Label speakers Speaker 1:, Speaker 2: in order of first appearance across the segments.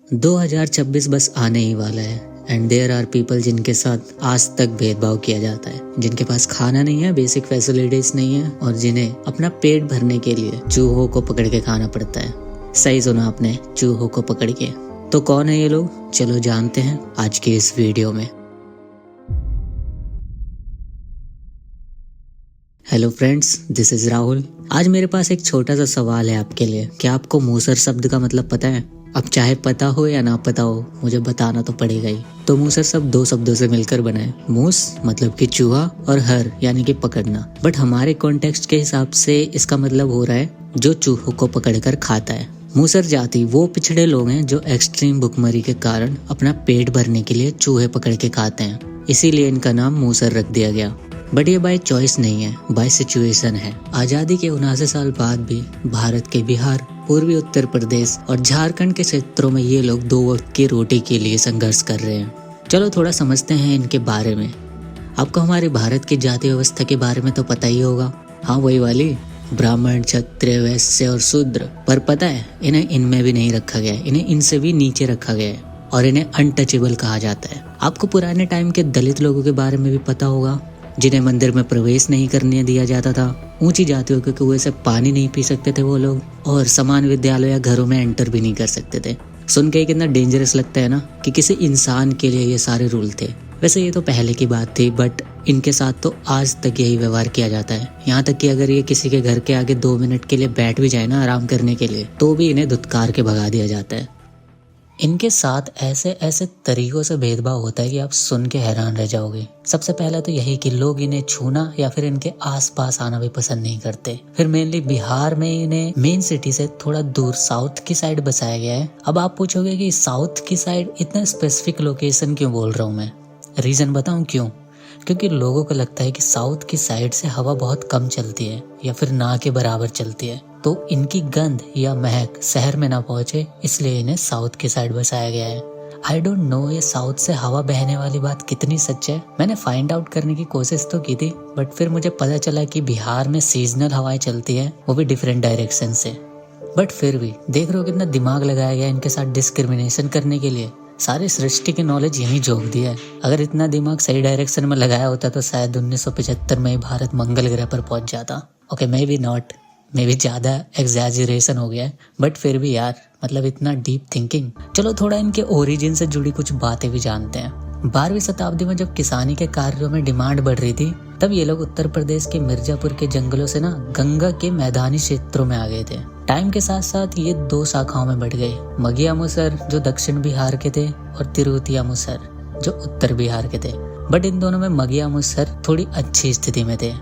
Speaker 1: 2026 बस आने ही वाला है एंड देयर आर पीपल जिनके साथ आज तक भेदभाव किया जाता है, जिनके पास खाना नहीं है, बेसिक फैसिलिटीज नहीं है और जिन्हें अपना पेट भरने के लिए चूहों को पकड़ के खाना पड़ता है। सही सुना आपने, चूहों को पकड़ के। तो कौन है ये लोग, चलो जानते हैं आज के इस वीडियो में। Hello friends, this is Rahul. आज मेरे पास एक छोटा सा सवाल है आपके लिए। क्या आपको मूसर शब्द का मतलब पता है? अब चाहे पता हो या ना पता हो, मुझे बताना तो पड़ेगा ही। तो मूसर शब्द दो शब्दों से मिलकर बना है। मूस मतलब कि चूहा और हर यानी कि पकड़ना। बट हमारे कॉन्टेक्स्ट के हिसाब से इसका मतलब हो रहा है जो चूहों को पकड़कर खाता है। मूसर जाति वो पिछड़े लोग हैं जो एक्सट्रीम भुखमरी के कारण अपना पेट भरने के लिए चूहे पकड़ के खाते हैं, इसीलिए इनका नाम मूसर रख दिया गया। बट ये बाय चॉइस नहीं है, बाय सिचुएशन है। आजादी के 79 साल बाद भी भारत के बिहार, पूर्वी उत्तर प्रदेश और झारखंड के क्षेत्रों में ये लोग 2 वक्त की रोटी के लिए संघर्ष कर रहे हैं। चलो थोड़ा समझते हैं इनके बारे में। आपको हमारे भारत की जाति व्यवस्था के बारे में तो पता ही होगा। हाँ, वही वाली ब्राह्मण, क्षत्रिय, वैश्य और शूद्र। पर पता है इन्हें इनमें भी नहीं रखा गया है, इन्हें इनसे भी नीचे रखा गया है और इन्हें अनटचेबल कहा जाता है। आपको पुराने टाइम के दलित लोगों के बारे में भी पता होगा, जिन्हें मंदिर में प्रवेश नहीं करने दिया जाता था। ऊंची जातियों के कुएं से पानी नहीं पी सकते थे वो लोग, और समान विद्यालय या घरों में एंटर भी नहीं कर सकते थे। सुन के कितना डेंजरस लगता है ना कि किसी इंसान के लिए ये सारे रूल थे। वैसे ये तो पहले की बात थी, बट इनके साथ तो आज तक यही व्यवहार किया जाता है। यहाँ तक कि अगर ये किसी के घर के आगे 2 मिनट के लिए बैठ भी जाए ना आराम करने के लिए, तो भी इन्हें धुतकार के भगा दिया जाता है। इनके साथ ऐसे ऐसे तरीकों से भेदभाव होता है कि आप सुन के हैरान रह जाओगे। सबसे पहले तो यही कि लोग इन्हें छूना या फिर इनके आसपास आना भी पसंद नहीं करते। फिर मेनली बिहार में इन्हें मेन सिटी से थोड़ा दूर साउथ की साइड बसाया गया है। अब आप पूछोगे कि साउथ की साइड इतना स्पेसिफिक लोकेशन क्यों बोल रहा हूँ मैं? रीजन बताऊं क्यों? क्योंकि लोगों को लगता है कि साउथ की साइड से हवा बहुत कम चलती है या फिर ना के बराबर चलती है, तो इनकी गंध या महक शहर में ना पहुंचे, इसलिए इन्हें साउथ की साइड बसाया गया है। आई डोंट नो ये साउथ से हवा बहने वाली बात कितनी सच है। मैंने फाइंड आउट करने की कोशिश तो की थी, बट फिर मुझे पता चला कि बिहार में सीजनल हवाएं चलती है, वो भी डिफरेंट डायरेक्शन से। बट फिर भी देख रहे हो कितना दिमाग लगाया गया इनके साथ डिस्क्रिमिनेशन करने के लिए। सारी सृष्टि की नॉलेज यही झोंक दिया है। अगर इतना दिमाग सही डायरेक्शन में लगाया होता तो शायद 1975 में भारत मंगल ग्रह पर पहुंच जाता। ओके, मे बी नॉट, मे भी ज्यादा एग्जैजरेशन हो गया है, बट फिर भी यार, मतलब इतना डीप थिंकिंग। चलो थोड़ा इनके ओरिजिन से जुड़ी कुछ बातें भी जानते हैं। 12वीं शताब्दी में जब किसानी के कार्यों में डिमांड बढ़ रही थी, तब ये लोग उत्तर प्रदेश के मिर्जापुर के जंगलों से ना गंगा के मैदानी क्षेत्रों में आ गए थे। टाइम के साथ साथ ये 2 शाखाओं में बढ़ गए। मगिया मुसर जो दक्षिण बिहार के थे और तिरुतिया मुसर जो उत्तर बिहार के थे। बट इन दोनों में मगिया मुसर थोड़ी अच्छी स्थिति में थे।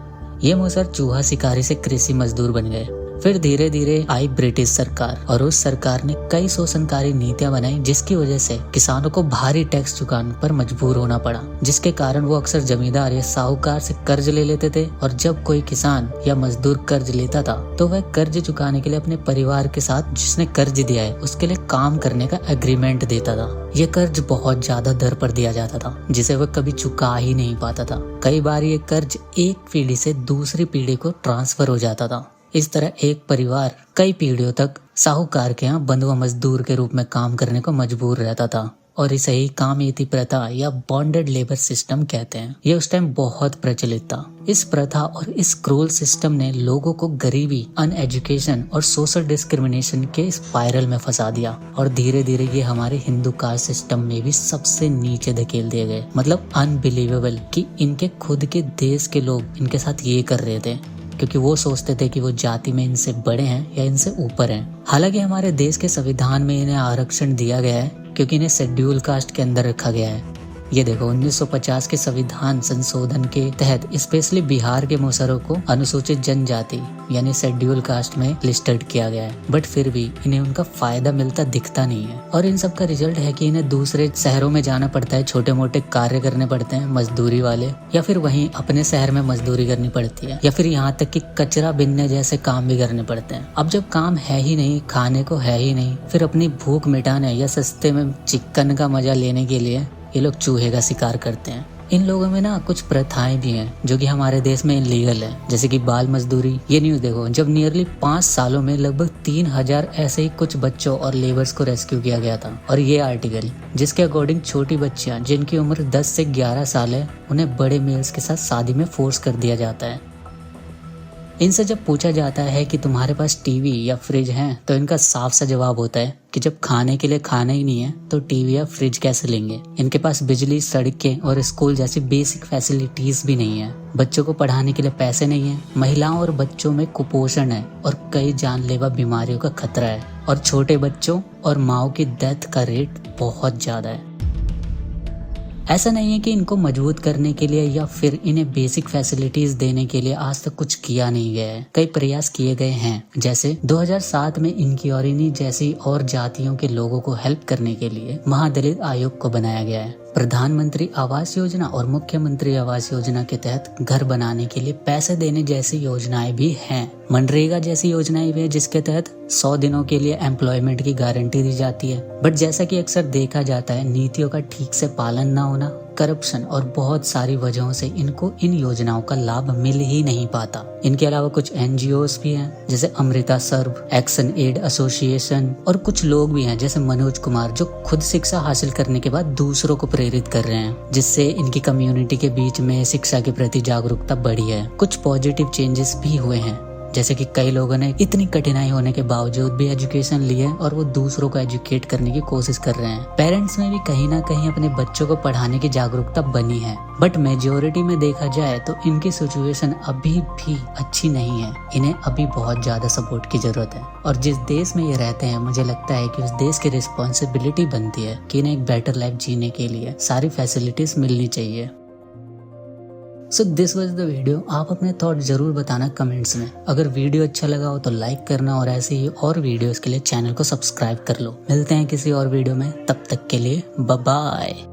Speaker 1: ये मुसर चूहा शिकारी से कृषि मजदूर बन गए। फिर धीरे धीरे आई ब्रिटिश सरकार और उस सरकार ने कई शोषणकारी नीतियां बनाई, जिसकी वजह से किसानों को भारी टैक्स चुकाने पर मजबूर होना पड़ा, जिसके कारण वो अक्सर जमींदार या साहूकार से कर्ज ले लेते थे। और जब कोई किसान या मजदूर कर्ज लेता था तो वह कर्ज चुकाने के लिए अपने परिवार के साथ जिसने कर्ज दिया है उसके लिए काम करने का एग्रीमेंट देता था। ये कर्ज बहुत ज्यादा दर पर दिया जाता था, जिसे वह कभी चुका ही नहीं पाता था। कई बार ये कर्ज एक पीढ़ी से दूसरी पीढ़ी को ट्रांसफर हो जाता था। इस तरह एक परिवार कई पीढ़ियों तक साहूकार के यहाँ बंधुआ मजदूर के रूप में काम करने को मजबूर रहता था, और इसे ही कामयती प्रथा या बॉन्डेड लेबर सिस्टम कहते हैं। ये उस टाइम बहुत प्रचलित था। इस प्रथा और इस क्रूल सिस्टम ने लोगों को गरीबी, अनएजुकेशन और सोशल डिस्क्रिमिनेशन के स्पाइरल में फंसा दिया, और धीरे धीरे ये हमारे हिंदू कास्ट सिस्टम में भी सबसे नीचे धकेल दिए गए। मतलब अनबिलीवेबल कि इनके खुद के देश के लोग इनके साथ ये कर रहे थे, क्योंकि वो सोचते थे कि वो जाति में इनसे बड़े हैं या इनसे ऊपर हैं। हालांकि हमारे देश के संविधान में इन्हें आरक्षण दिया गया है, क्योंकि इन्हें शेड्यूल कास्ट के अंदर रखा गया है। ये देखो 1950 के संविधान संशोधन के तहत स्पेशली बिहार के मुसरों को अनुसूचित जनजाति यानी शेड्यूल कास्ट में लिस्टेड किया गया है। बट फिर भी इन्हें उनका फायदा मिलता दिखता नहीं है, और इन सब का रिजल्ट है कि इन्हें दूसरे शहरों में जाना पड़ता है, छोटे मोटे कार्य करने पड़ते हैं मजदूरी वाले, या फिर वहीं अपने शहर में मजदूरी करनी पड़ती है, या फिर यहाँ तक कि कचरा बिनने जैसे काम भी करने पड़ते हैं। अब जब काम है ही नहीं, खाने को है ही नहीं, फिर अपनी भूख मिटाने या सस्ते में चिकन का मजा लेने के लिए ये लोग चूहे का शिकार करते हैं। इन लोगों में ना कुछ प्रथाएं भी हैं जो कि हमारे देश में इलीगल है, जैसे कि बाल मजदूरी। ये न्यूज देखो, जब नियरली 5 सालों में लगभग 3000 ऐसे ही कुछ बच्चों और लेबर्स को रेस्क्यू किया गया था। और ये आर्टिकल जिसके अकॉर्डिंग छोटी बच्चियां जिनकी उम्र 10 से 11 साल है उन्हें बड़े मेल्स के साथ शादी में फोर्स कर दिया जाता है। इनसे जब पूछा जाता है कि तुम्हारे पास टीवी या फ्रिज है तो इनका साफ सा जवाब होता है कि जब खाने के लिए खाना ही नहीं है तो टीवी या फ्रिज कैसे लेंगे। इनके पास बिजली, सड़कें और स्कूल जैसी बेसिक फैसिलिटीज भी नहीं है। बच्चों को पढ़ाने के लिए पैसे नहीं है। महिलाओं और बच्चों में कुपोषण है और कई जानलेवा बीमारियों का खतरा है। और छोटे बच्चों और माओ की डेथ का रेट बहुत ज्यादा है। ऐसा नहीं है कि इनको मजबूत करने के लिए या फिर इन्हें बेसिक फैसिलिटीज देने के लिए आज तक कुछ किया नहीं गया है। कई प्रयास किए गए हैं, जैसे 2007 में इनकी और इन्हीं जैसी और जातियों के लोगों को हेल्प करने के लिए महादलित आयोग को बनाया गया है। प्रधानमंत्री आवास योजना और मुख्यमंत्री आवास योजना के तहत घर बनाने के लिए पैसे देने जैसी योजनाएं भी हैं। मनरेगा जैसी योजनाएं भी है जिसके तहत 100 दिनों के लिए एम्प्लॉयमेंट की गारंटी दी जाती है। बट जैसा कि अक्सर देखा जाता है, नीतियों का ठीक से पालन न होना, करप्शन और बहुत सारी वजहों से इनको इन योजनाओं का लाभ मिल ही नहीं पाता। इनके अलावा कुछ NGOs भी हैं जैसे अमृता सर्व, एक्शन एड एसोसिएशन और कुछ लोग भी हैं जैसे मनोज कुमार जो खुद शिक्षा हासिल करने के बाद दूसरों को प्रेरित कर रहे हैं, जिससे इनकी कम्युनिटी के बीच में शिक्षा के प्रति जागरूकता बढ़ी है। कुछ पॉजिटिव चेंजेस भी हुए हैं, जैसे कि कई लोगों ने इतनी कठिनाई होने के बावजूद भी एजुकेशन ली है और वो दूसरों को एजुकेट करने की कोशिश कर रहे हैं। पेरेंट्स में भी कहीं ना कहीं अपने बच्चों को पढ़ाने की जागरूकता बनी है। बट मेजोरिटी में देखा जाए तो इनकी सिचुएशन अभी भी अच्छी नहीं है। इन्हें अभी बहुत ज्यादा सपोर्ट की जरूरत है। और जिस देश में ये रहते हैं, मुझे लगता है कि उस देश की रिस्पॉन्सिबिलिटी बनती है कि इन्हें एक बेटर लाइफ जीने के लिए सारी फैसिलिटीज मिलनी चाहिए। So this was the video. आप अपने थॉट जरूर बताना कमेंट्स में। अगर वीडियो अच्छा लगा हो तो लाइक करना और ऐसे ही और वीडियोस के लिए चैनल को सब्सक्राइब कर लो। मिलते हैं किसी और वीडियो में, तब तक के लिए बाय बाय।